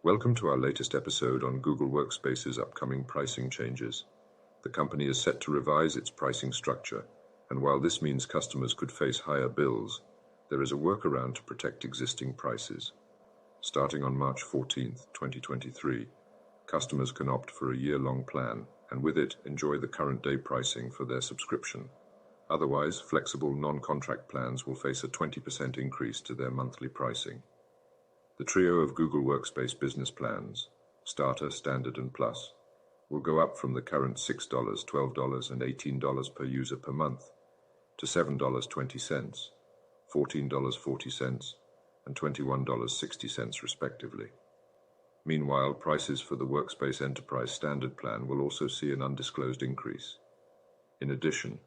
Welcome to our latest episode on Google Workspace's upcoming pricing changes. The company is set to revise its pricing structure, and while this means customers could face higher bills, there is a workaround to protect existing prices. Starting on March 14, 2023, customers can opt for a year-long plan, and with it, enjoy the current day pricing for their subscription. Otherwise, flexible non-contract plans will face a 20% increase to their monthly pricing. The trio of Google Workspace business plans, Starter, Standard, and Plus, will go up from the current $6, $12, and $18 per user per month to $7.20, $14.40, and $21.60 respectively. Meanwhile, prices for the Workspace Enterprise Standard plan will also see an undisclosed increase. In addition,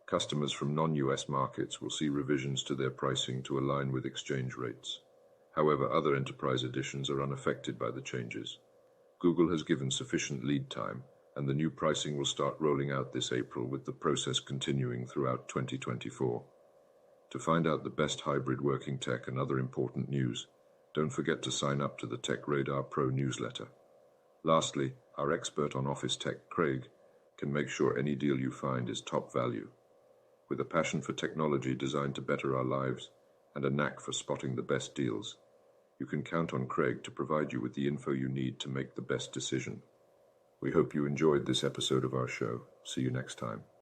customers from non-US markets will see revisions to their pricing to align with exchange rates. However, other enterprise editions are unaffected by the changes. Google has given sufficient lead time, and the new pricing will start rolling out this April, with the process continuing throughout 2024. To find out the best hybrid working tech and other important news, don't forget to sign up to the Tech Radar Pro newsletter. Lastly, our expert on Office tech, Craig, can make sure any deal you find is top value. With a passion for technology designed to better our lives and a knack for spotting the best deals, you can count on Craig to provide you with the info you need to make the best decision. We hope you enjoyed this episode of our show. See you next time.